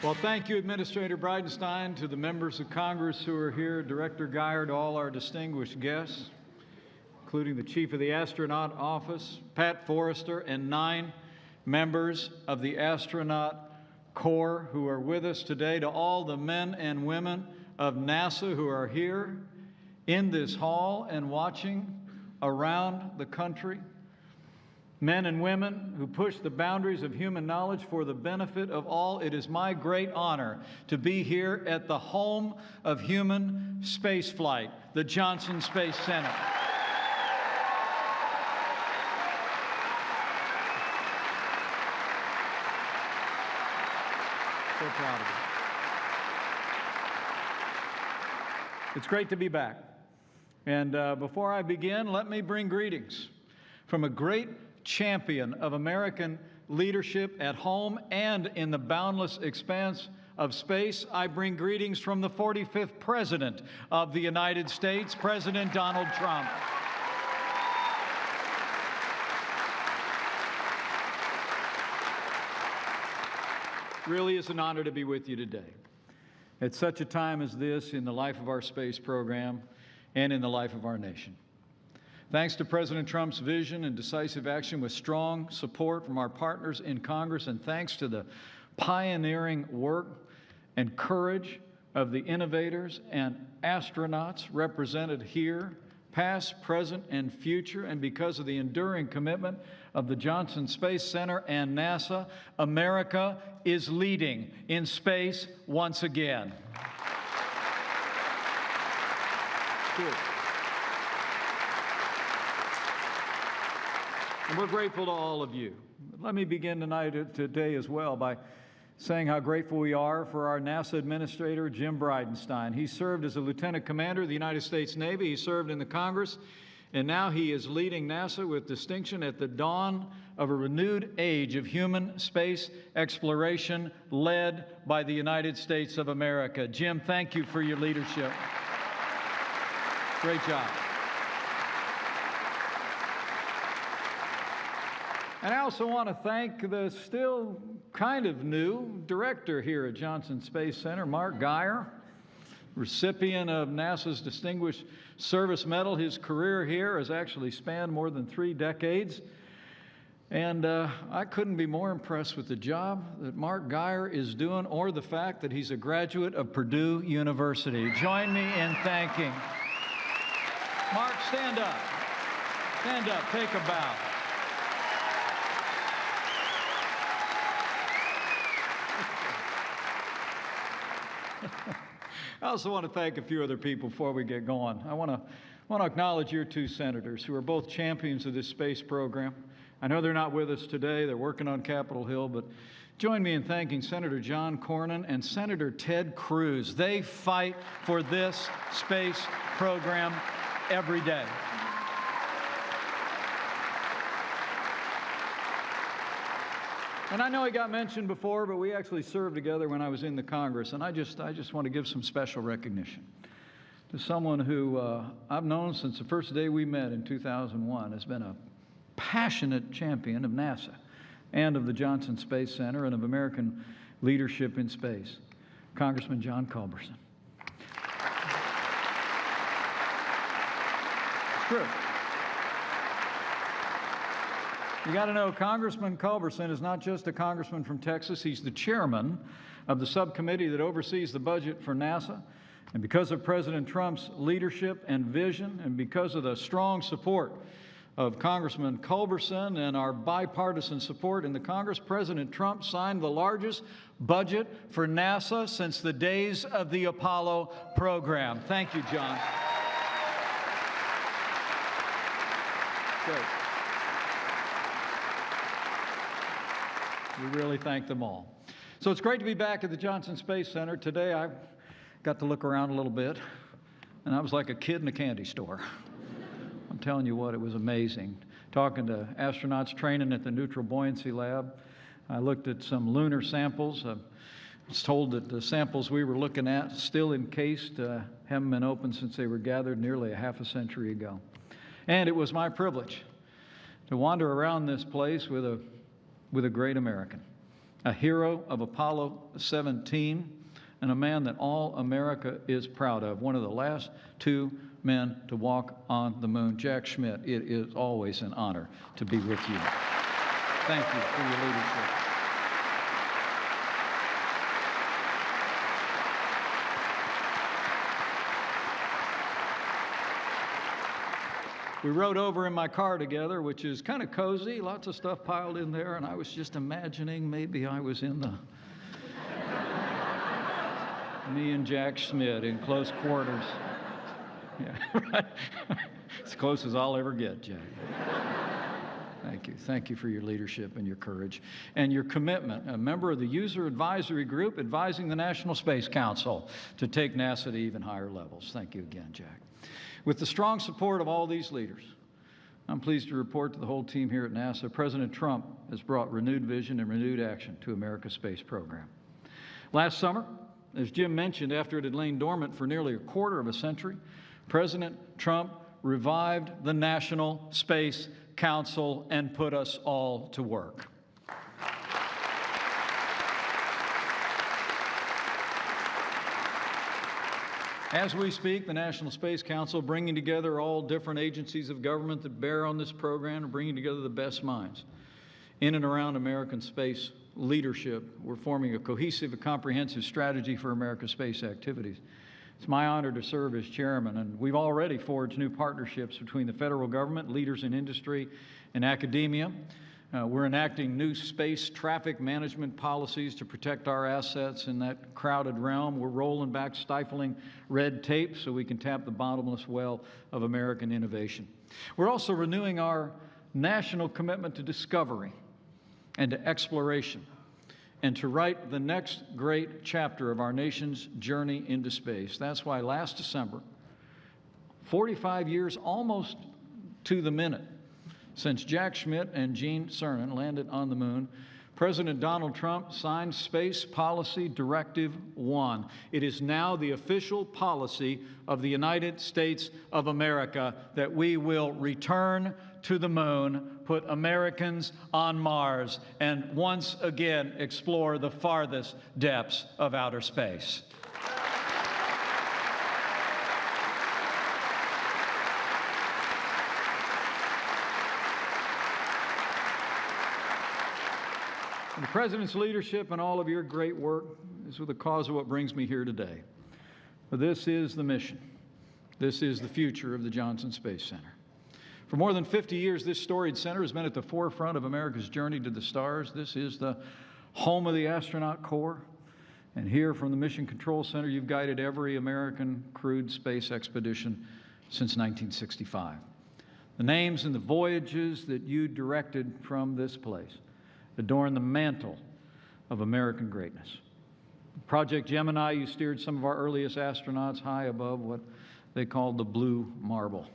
Well, thank you, Administrator Bridenstine, to the members of Congress who are here, Director Geyer, to all our distinguished guests, including the Chief of the Astronaut Office, Pat Forrester, and 9 members of the Astronaut Corps who are with us today, to all the men and women of NASA who are here in this hall and watching around the country. Men and women who push the boundaries of human knowledge for the benefit of all. It is my great honor to be here at the home of human spaceflight, the Johnson Space Center. So proud of you. It's great to be back. And before I begin, let me bring greetings from a great champion of American leadership at home and in the boundless expanse of space. I bring greetings from the 45th President of the United States, President Donald Trump. Really is an honor to be with you today. At such a time as this in the life of our space program and in the life of our nation. Thanks to President Trump's vision and decisive action with strong support from our partners in Congress, and thanks to the pioneering work and courage of the innovators and astronauts represented here, past, present, and future, and because of the enduring commitment of the Johnson Space Center and NASA, America is leading in space once again. Good. And we're grateful to all of you. Let me begin today as well by saying how grateful we are for our NASA Administrator, Jim Bridenstine. He served as a Lieutenant Commander of the United States Navy. He served in the Congress, and now he is leading NASA with distinction at the dawn of a renewed age of human space exploration led by the United States of America. Jim, thank you for your leadership. Great job. And I also want to thank the still kind of new director here at Johnson Space Center, Mark Geyer, recipient of NASA's Distinguished Service Medal. His career here has actually spanned more than 3 decades. And I couldn't be more impressed with the job that Mark Geyer is doing, or the fact that he's a graduate of Purdue University. Join me in thanking Mark. Stand up. Stand up. Take a bow. I also want to thank a few other people before we get going. I want to acknowledge your 2 senators who are both champions of this space program. I know they're not with us today. They're working on Capitol Hill, but join me in thanking Senator John Cornyn and Senator Ted Cruz. They fight for this space program every day. And I know it got mentioned before, but we actually served together when I was in the Congress, and I just want to give some special recognition to someone who I've known since the first day we met in 2001, has been a passionate champion of NASA and of the Johnson Space Center and of American leadership in space, Congressman John Culberson. It's true. You got to know, Congressman Culberson is not just a congressman from Texas. He's the chairman of the subcommittee that oversees the budget for NASA. And because of President Trump's leadership and vision, and because of the strong support of Congressman Culberson and our bipartisan support in the Congress, President Trump signed the largest budget for NASA since the days of the Apollo program. Thank you, John. Great. We really thank them all. So it's great to be back at the Johnson Space Center. Today I got to look around a little bit, and I was like a kid in a candy store. I'm telling you what, it was amazing. Talking to astronauts training at the Neutral Buoyancy Lab, I looked at some lunar samples. I was told that the samples we were looking at, still encased, haven't been opened since they were gathered nearly a half a century ago. And it was my privilege to wander around this place with a great American, a hero of Apollo 17, and a man that all America is proud of, one of the last two men to walk on the moon. Jack Schmitt, it is always an honor to be with you. Thank you for your leadership. We rode over in my car together, which is kind of cozy, lots of stuff piled in there, and I was just imagining maybe I was in the me and Jack Schmitt in close quarters. Yeah, right. As close as I'll ever get, Jack. Thank you. Thank you for your leadership and your courage and your commitment. A member of the User Advisory Group advising the National Space Council to take NASA to even higher levels. Thank you again, Jack. With the strong support of all these leaders, I'm pleased to report to the whole team here at NASA, President Trump has brought renewed vision and renewed action to America's space program. Last summer, as Jim mentioned, after it had lain dormant for nearly a quarter of a century, President Trump revived the National Space Council and put us all to work. As we speak, the National Space Council, bringing together all different agencies of government that bear on this program and bringing together the best minds in and around American space leadership. We're forming a cohesive and comprehensive strategy for America's space activities. It's my honor to serve as chairman, and we've already forged new partnerships between the federal government, leaders in industry, and academia. We're enacting new space traffic management policies to protect our assets in that crowded realm. We're rolling back stifling red tape so we can tap the bottomless well of American innovation. We're also renewing our national commitment to discovery and to exploration, and to write the next great chapter of our nation's journey into space. That's why last December, 45 years almost to the minute since Jack Schmitt and Gene Cernan landed on the moon, President Donald Trump signed Space Policy Directive 1. It is now the official policy of the United States of America that we will return to the moon, put Americans on Mars, and once again explore the farthest depths of outer space. The President's leadership and all of your great work is the cause of what brings me here today. This is the mission. This is the future of the Johnson Space Center. For more than 50 years, this storied center has been at the forefront of America's journey to the stars. This is the home of the astronaut corps. And here from the Mission Control Center, you've guided every American crewed space expedition since 1965. The names and the voyages that you directed from this place adorn the mantle of American greatness. Project Gemini, you steered some of our earliest astronauts high above what they called the blue marble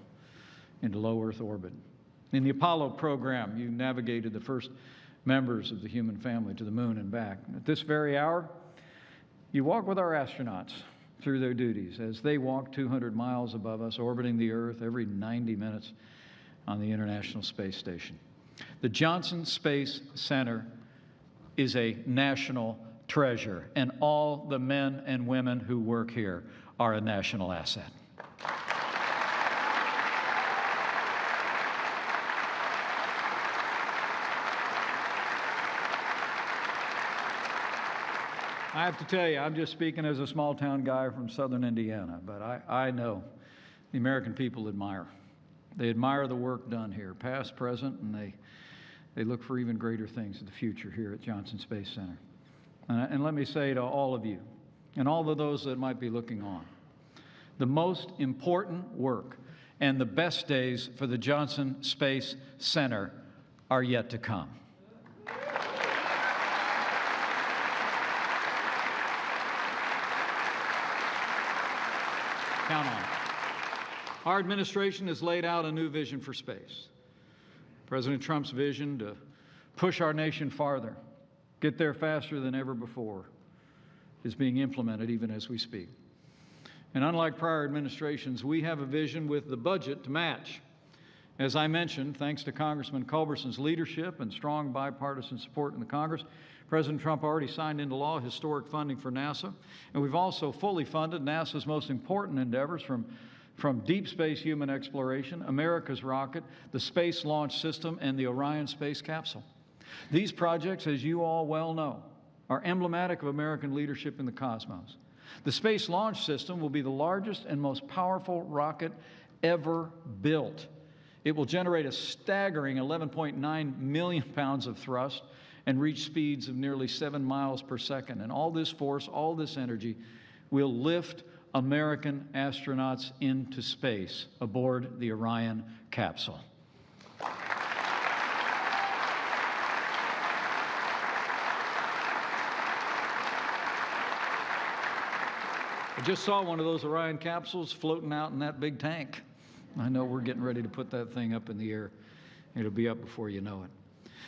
into low Earth orbit. In the Apollo program, you navigated the first members of the human family to the moon and back. At this very hour, you walk with our astronauts through their duties as they walk 200 miles above us, orbiting the Earth every 90 minutes on the International Space Station. The Johnson Space Center is a national treasure, and all the men and women who work here are a national asset. I have to tell you, I'm just speaking as a small-town guy from southern Indiana, but I know the American people admire. They admire the work done here, past, present, and they look for even greater things in the future here at Johnson Space Center. And let me say to all of you, and all of those that might be looking on, the most important work and the best days for the Johnson Space Center are yet to come. Count on it. Our administration has laid out a new vision for space. President Trump's vision to push our nation farther, get there faster than ever before, is being implemented even as we speak. And unlike prior administrations, we have a vision with the budget to match. As I mentioned, thanks to Congressman Culberson's leadership and strong bipartisan support in the Congress, President Trump already signed into law historic funding for NASA, and we've also fully funded NASA's most important endeavors from deep space human exploration, America's rocket, the Space Launch System, and the Orion space capsule. These projects, as you all well know, are emblematic of American leadership in the cosmos. The Space Launch System will be the largest and most powerful rocket ever built. It will generate a staggering 11.9 million pounds of thrust and reach speeds of nearly 7 miles per second. And all this force, all this energy will lift American astronauts into space aboard the Orion capsule. I just saw one of those Orion capsules floating out in that big tank. I know we're getting ready to put that thing up in the air. It'll be up before you know it.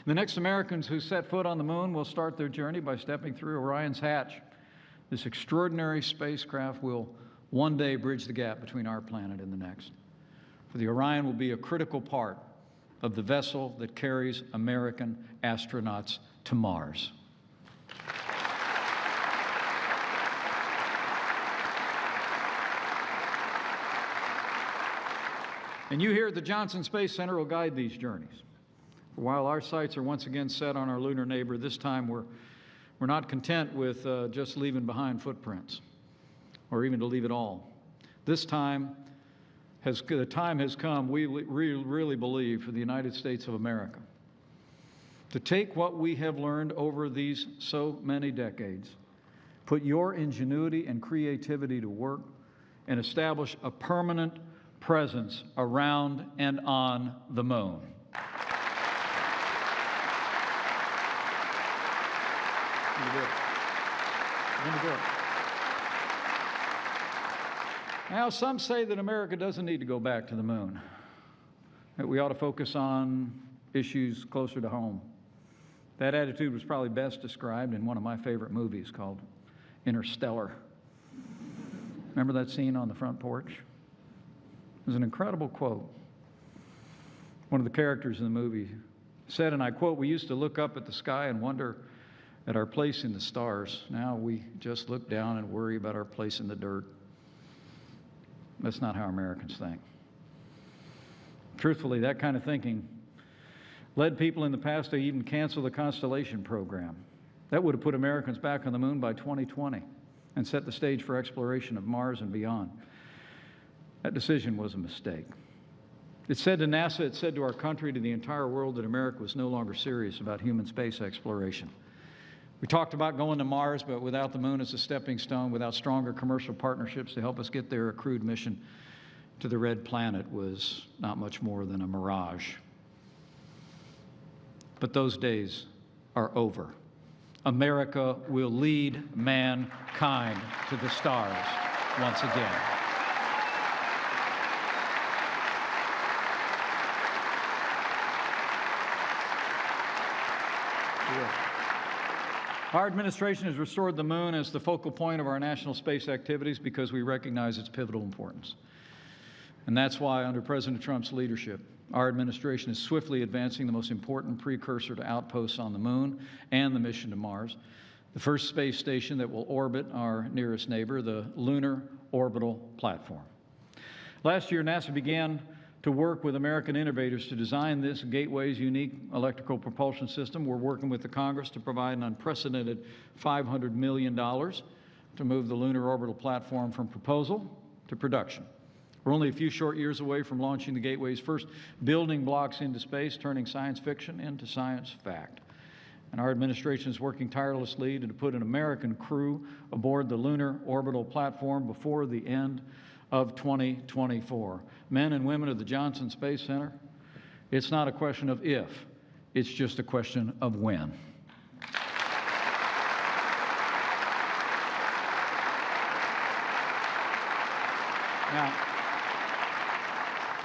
The next Americans who set foot on the moon will start their journey by stepping through Orion's hatch. This extraordinary spacecraft will one day bridge the gap between our planet and the next. For the Orion will be a critical part of the vessel that carries American astronauts to Mars. And you here at the Johnson Space Center will guide these journeys. For while our sights are once again set on our lunar neighbor, this time we're not content with just leaving behind footprints, or even to leave it all. This time, the time has come, we really believe, for the United States of America to take what we have learned over these so many decades, put your ingenuity and creativity to work, and establish a permanent presence around and on the moon. Now, some say that America doesn't need to go back to the moon, that we ought to focus on issues closer to home. That attitude was probably best described in one of my favorite movies called Interstellar. Remember that scene on the front porch? It was an incredible quote. One of the characters in the movie said, and I quote, "We used to look up at the sky and wonder at our place in the stars. Now we just look down and worry about our place in the dirt." That's not how Americans think. Truthfully, that kind of thinking led people in the past to even cancel the Constellation program. That would have put Americans back on the moon by 2020 and set the stage for exploration of Mars and beyond. That decision was a mistake. It said to NASA, it said to our country, to the entire world, that America was no longer serious about human space exploration. We talked about going to Mars, but without the moon as a stepping stone, without stronger commercial partnerships to help us get there, a crude mission to the red planet was not much more than a mirage. But those days are over. America will lead mankind to the stars once again. Our administration has restored the moon as the focal point of our national space activities because we recognize its pivotal importance. And that's why, under President Trump's leadership, our administration is swiftly advancing the most important precursor to outposts on the moon and the mission to Mars, the first space station that will orbit our nearest neighbor, the Lunar Orbital Platform. Last year, NASA began to work with American innovators to design this Gateway's unique electrical propulsion system. We're working with the Congress to provide an unprecedented $500 million to move the Lunar Orbital Platform from proposal to production. We're only a few short years away from launching the Gateway's first building blocks into space, turning science fiction into science fact. And our administration is working tirelessly to put an American crew aboard the Lunar Orbital Platform before the end of 2024. Men and women of the Johnson Space Center, it's not a question of if, it's just a question of when. Now,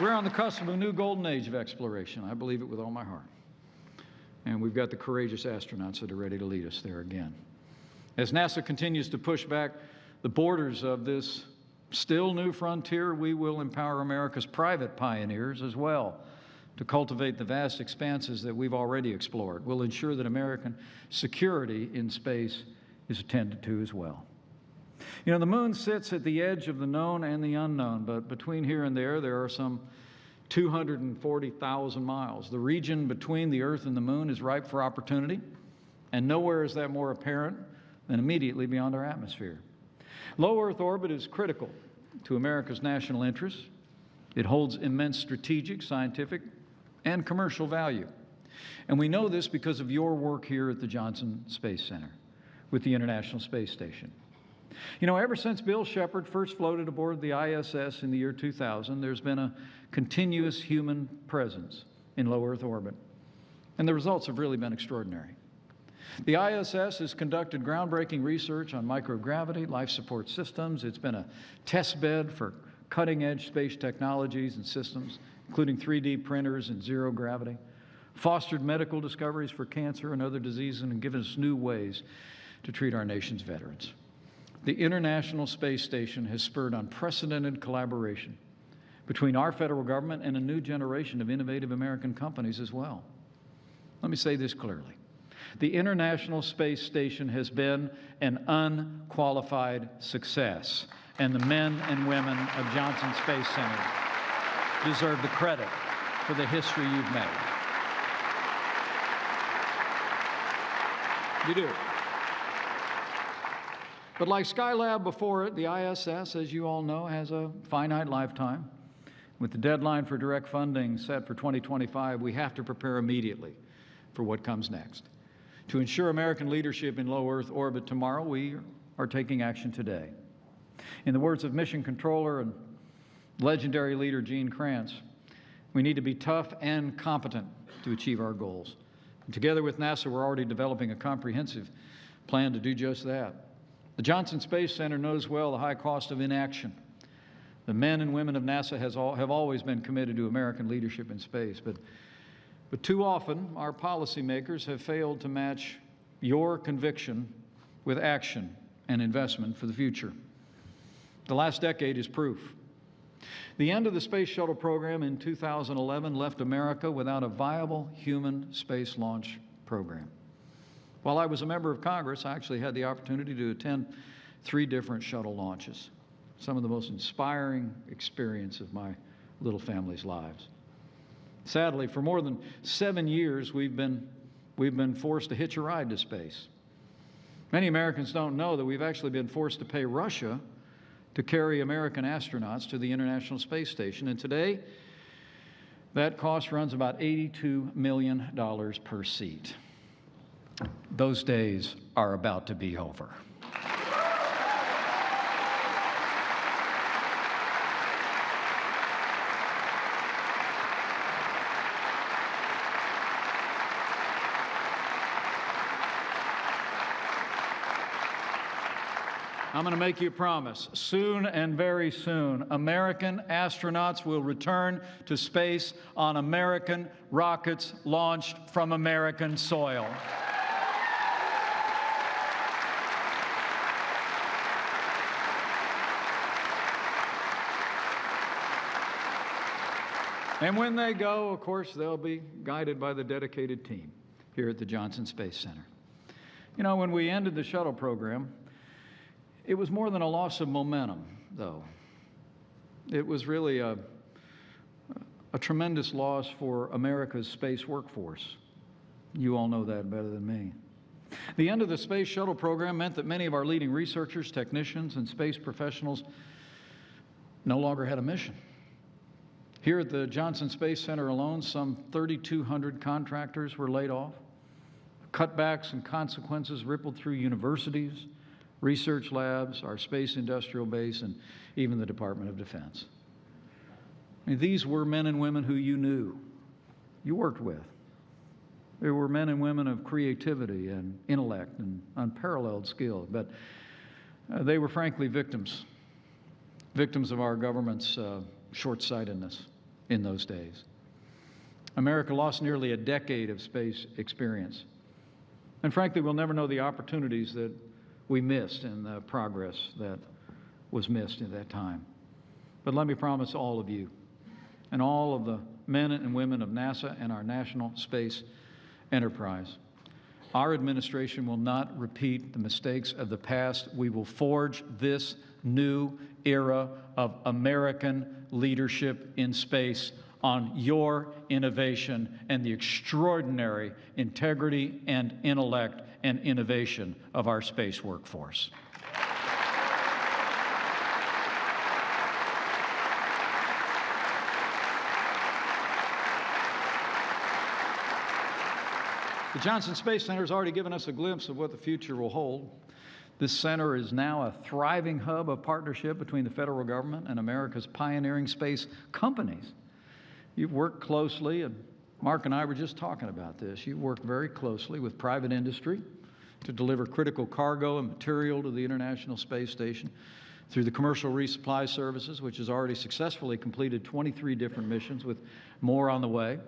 we're on the cusp of a new golden age of exploration. I believe it with all my heart. And we've got the courageous astronauts that are ready to lead us there again. As NASA continues to push back the borders of this still new frontier, we will empower America's private pioneers as well to cultivate the vast expanses that we've already explored. We'll ensure that American security in space is attended to as well. You know, the moon sits at the edge of the known and the unknown, but between here and there are some 240,000 miles. The region between the Earth and the moon is ripe for opportunity, and nowhere is that more apparent than immediately beyond our atmosphere. Low Earth orbit is critical to America's national interests. It holds immense strategic, scientific, and commercial value. And we know this because of your work here at the Johnson Space Center with the International Space Station. You know, ever since Bill Shepard first floated aboard the ISS in the year 2000, there's been a continuous human presence in low Earth orbit. And the results have really been extraordinary. The ISS has conducted groundbreaking research on microgravity, life support systems. It's been a test bed for cutting-edge space technologies and systems, including 3D printers and zero gravity, fostered medical discoveries for cancer and other diseases, and given us new ways to treat our nation's veterans. The International Space Station has spurred unprecedented collaboration between our federal government and a new generation of innovative American companies as well. Let me say this clearly. The International Space Station has been an unqualified success, and the men and women of Johnson Space Center deserve the credit for the history you've made. You do. But like Skylab before it, the ISS, as you all know, has a finite lifetime. With the deadline for direct funding set for 2025, we have to prepare immediately for what comes next. To ensure American leadership in low Earth orbit tomorrow, we are taking action today. In the words of Mission Controller and legendary leader Gene Kranz, we need to be tough and competent to achieve our goals. And together with NASA, we're already developing a comprehensive plan to do just that. The Johnson Space Center knows well the high cost of inaction. The men and women of NASA have always been committed to American leadership in space, but too often our policymakers have failed to match your conviction with action and investment for the future. The last decade is proof. The end of the Space Shuttle program in 2011 left America without a viable human space launch program. While I was a member of Congress, I actually had the opportunity to attend 3 different shuttle launches, some of the most inspiring experience of my little family's lives. Sadly, for more than 7 years, we've been forced to hitch a ride to space. Many Americans don't know that we've actually been forced to pay Russia to carry American astronauts to the International Space Station, and today, that cost runs about $82 million per seat. Those days are about to be over. I'm going to make you a promise. Soon and very soon, American astronauts will return to space on American rockets launched from American soil. And when they go, of course, they'll be guided by the dedicated team here at the Johnson Space Center. You know, when we ended the shuttle program, it was more than a loss of momentum, though. It was really a tremendous loss for America's space workforce. You all know that better than me. The end of the Space Shuttle program meant that many of our leading researchers, technicians, and space professionals no longer had a mission. Here at the Johnson Space Center alone, some 3,200 contractors were laid off. Cutbacks and consequences rippled through universities, research labs, our space industrial base, and even the Department of Defense. I mean, these were men and women who you knew, you worked with. They were men and women of creativity and intellect and unparalleled skill, but they were frankly victims of our government's short-sightedness in those days. America lost nearly a decade of space experience. And frankly, we'll never know the opportunities that we missed and the progress that was missed at that time. But let me promise all of you and all of the men and women of NASA and our national space enterprise. Our administration will not repeat the mistakes of the past. We will forge this new era of American leadership in space on your innovation and the extraordinary integrity and intellect and innovation of our space workforce. The Johnson Space Center has already given us a glimpse of what the future will hold. This center is now a thriving hub of partnership between the federal government and America's pioneering space companies. You've worked closely, and Mark and I were just talking about this, you've worked very closely with private industry to deliver critical cargo and material to the International Space Station through the Commercial Resupply Services, which has already successfully completed 23 different missions with more on the way.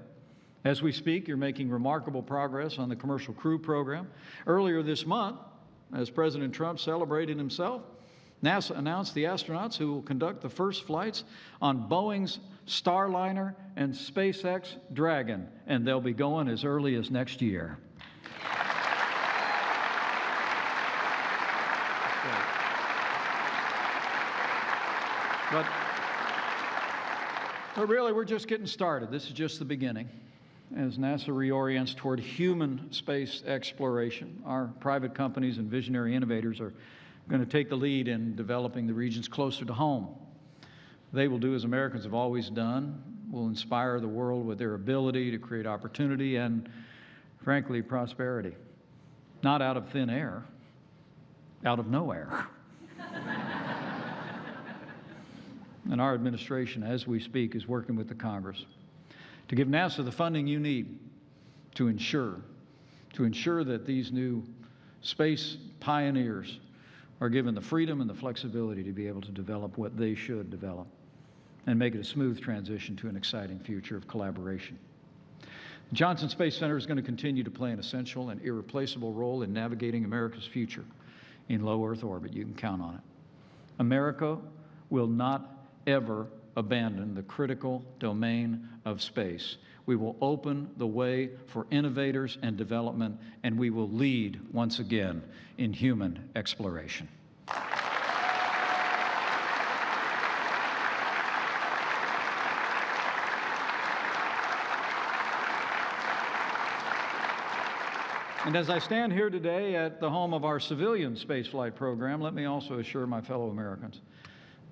As we speak, you're making remarkable progress on the Commercial Crew Program. Earlier this month, as President Trump celebrated himself, NASA announced the astronauts who will conduct the first flights on Boeing's Starliner and SpaceX Dragon, and they'll be going as early as next year. But really, we're just getting started. This is just the beginning. As NASA reorients toward human space exploration, our private companies and visionary innovators are going to take the lead in developing the regions closer to home. They will do as Americans have always done, will inspire the world with their ability to create opportunity and, frankly, prosperity. Not out of thin air, out of nowhere. And our administration, as we speak, is working with the Congress to give NASA the funding you need to ensure that these new space pioneers are given the freedom and the flexibility to be able to develop what they should develop and make it a smooth transition to an exciting future of collaboration. The Johnson Space Center is going to continue to play an essential and irreplaceable role in navigating America's future in low Earth orbit. You can count on it. America will not ever abandon the critical domain of space. We will open the way for innovators and development, and we will lead once again in human exploration. And as I stand here today at the home of our civilian spaceflight program, let me also assure my fellow Americans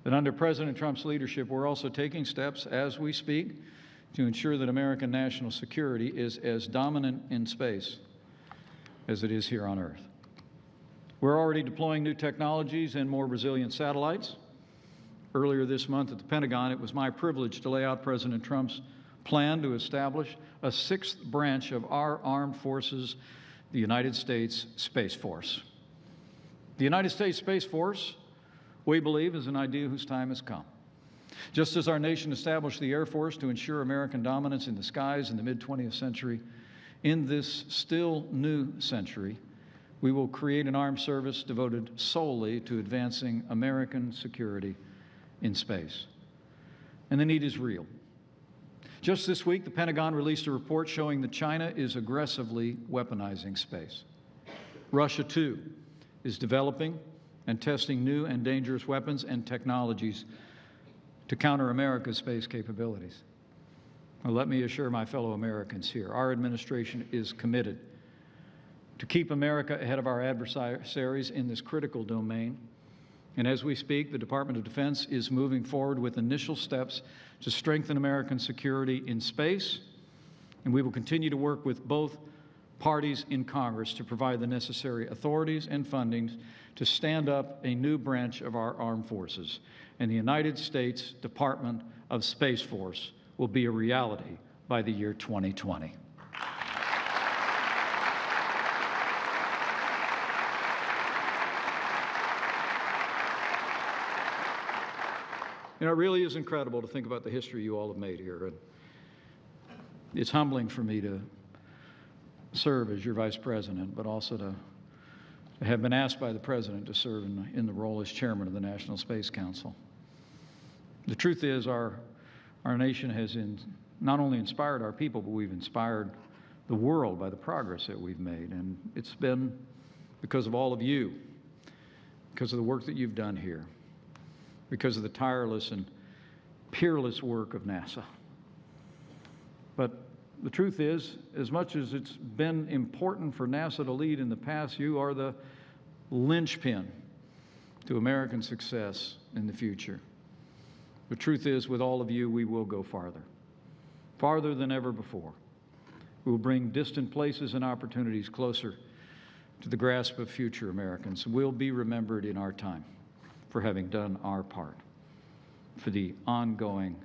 that under President Trump's leadership, we're also taking steps as we speak to ensure that American national security is as dominant in space as it is here on Earth. We're already deploying new technologies and more resilient satellites. Earlier this month at the Pentagon, it was my privilege to lay out President Trump's plan to establish a sixth branch of our armed forces, the United States Space Force. The United States Space Force, we believe, is an idea whose time has come. Just as our nation established the Air Force to ensure American dominance in the skies in the mid-20th century, in this still new century, we will create an armed service devoted solely to advancing American security in space. And the need is real. Just this week, the Pentagon released a report showing that China is aggressively weaponizing space. Russia, too, is developing and testing new and dangerous weapons and technologies to counter America's space capabilities. Well, let me assure my fellow Americans here, our administration is committed to keep America ahead of our adversaries in this critical domain. And as we speak, the Department of Defense is moving forward with initial steps to strengthen American security in space, and we will continue to work with both parties in Congress to provide the necessary authorities and funding to stand up a new branch of our armed forces. And the United States Department of Space Force will be a reality by the year 2020. You know, it really is incredible to think about the history you all have made here. And it's humbling for me to serve as your vice president, but also to have been asked by the president to serve in the role as chairman of the National Space Council. The truth is our nation has not only inspired our people, but we've inspired the world by the progress that we've made. And it's been because of all of you, because of the work that you've done here, because of the tireless and peerless work of NASA. But the truth is, as much as it's been important for NASA to lead in the past, you are the linchpin to American success in the future. The truth is, with all of you, we will go farther, farther than ever before. We will bring distant places and opportunities closer to the grasp of future Americans. We'll be remembered in our time for having done our part for the ongoing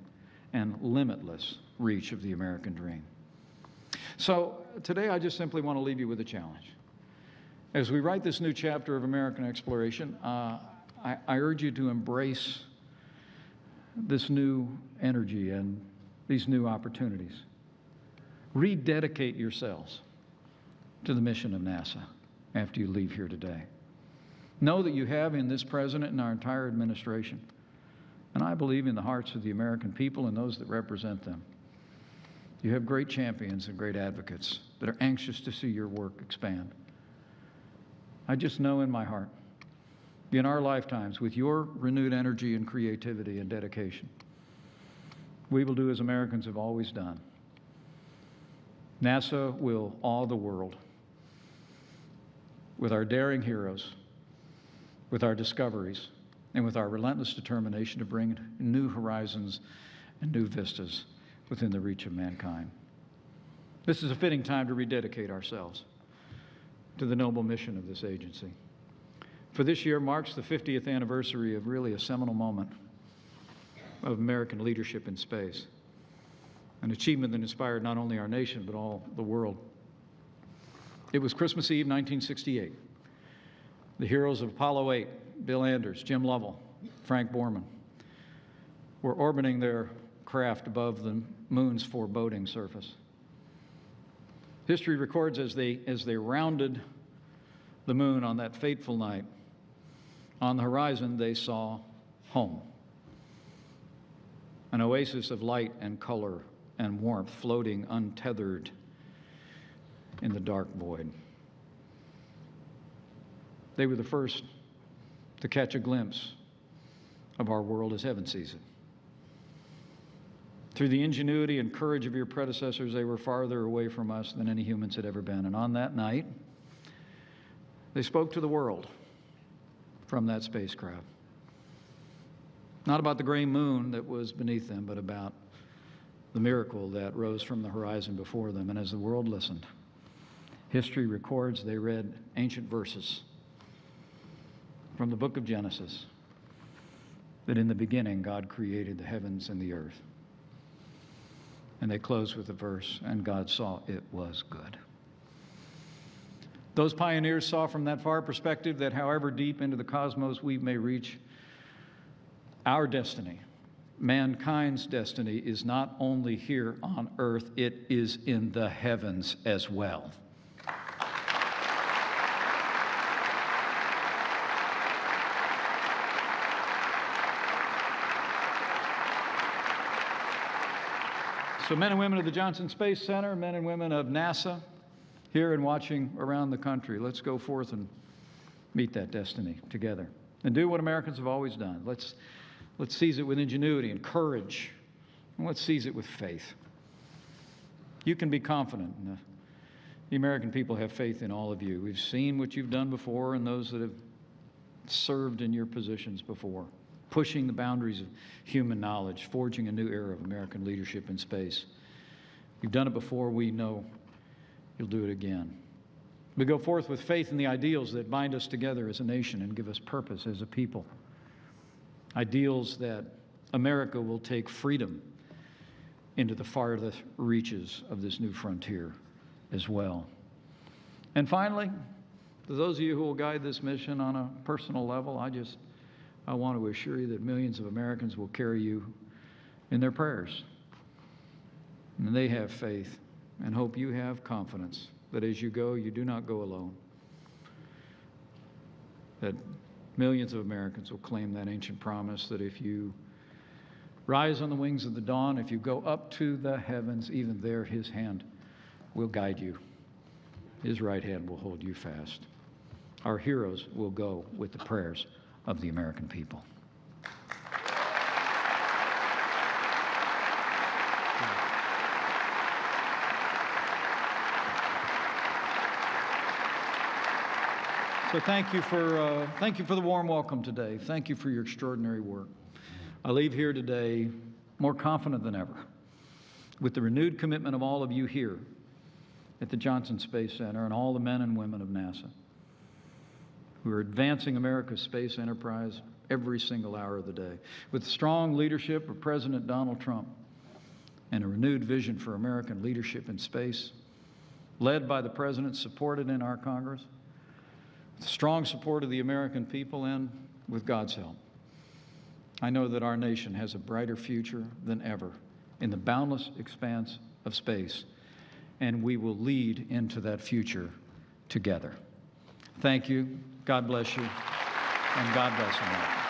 and limitless reach of the American dream. So today I just simply want to leave you with a challenge. As we write this new chapter of American exploration, I urge you to embrace this new energy and these new opportunities. Rededicate yourselves to the mission of NASA after you leave here today. Know that you have in this president and our entire administration, and I believe in the hearts of the American people and those that represent them, you have great champions and great advocates that are anxious to see your work expand. I just know in my heart, in our lifetimes, with your renewed energy and creativity and dedication, we will do as Americans have always done. NASA will awe the world with our daring heroes, with our discoveries, and with our relentless determination to bring new horizons and new vistas within the reach of mankind. This is a fitting time to rededicate ourselves to the noble mission of this agency. For this year marks the 50th anniversary of really a seminal moment of American leadership in space, an achievement that inspired not only our nation, but all the world. It was Christmas Eve, 1968. The heroes of Apollo 8, Bill Anders, Jim Lovell, Frank Borman, were orbiting their craft above the moon's foreboding surface. History records as they rounded the moon on that fateful night, on the horizon they saw home, an oasis of light and color and warmth floating untethered in the dark void. They were the first to catch a glimpse of our world as heaven sees it. Through the ingenuity and courage of your predecessors, they were farther away from us than any humans had ever been. And on that night, they spoke to the world from that spacecraft. Not about the gray moon that was beneath them, but about the miracle that rose from the horizon before them. And as the world listened, history records they read ancient verses from the book of Genesis, that in the beginning God created the heavens and the earth. And they close with the verse, and God saw it was good. Those pioneers saw from that far perspective that however deep into the cosmos we may reach, our destiny, mankind's destiny, is not only here on earth, it is in the heavens as well. So men and women of the Johnson Space Center, men and women of NASA, here and watching around the country, let's go forth and meet that destiny together and do what Americans have always done. Let's seize it with ingenuity and courage, and let's seize it with faith. You can be confident. The American people have faith in all of you. We've seen what you've done before and those that have served in your positions before, pushing the boundaries of human knowledge, forging a new era of American leadership in space. You've done it before. We know you'll do it again. We go forth with faith in the ideals that bind us together as a nation and give us purpose as a people. Ideals that America will take freedom into the farthest reaches of this new frontier as well. And finally, to those of you who will guide this mission on a personal level, I want to assure you that millions of Americans will carry you in their prayers. And they have faith and hope you have confidence that as you go, you do not go alone. That millions of Americans will claim that ancient promise that if you Rise on the wings of the dawn. If you go up to the heavens, even there his hand will guide you. His right hand will hold you fast. Our heroes will go with the prayers of the American people. So thank you for the warm welcome today. Thank you for your extraordinary work. I leave here today more confident than ever with the renewed commitment of all of you here at the Johnson Space Center and all the men and women of NASA who are advancing America's space enterprise every single hour of the day. With the strong leadership of President Donald Trump and a renewed vision for American leadership in space, led by the President, supported in our Congress, with strong support of the American people, and with God's help, I know that our nation has a brighter future than ever in the boundless expanse of space, and we will lead into that future together. Thank you. God bless you, and God bless America.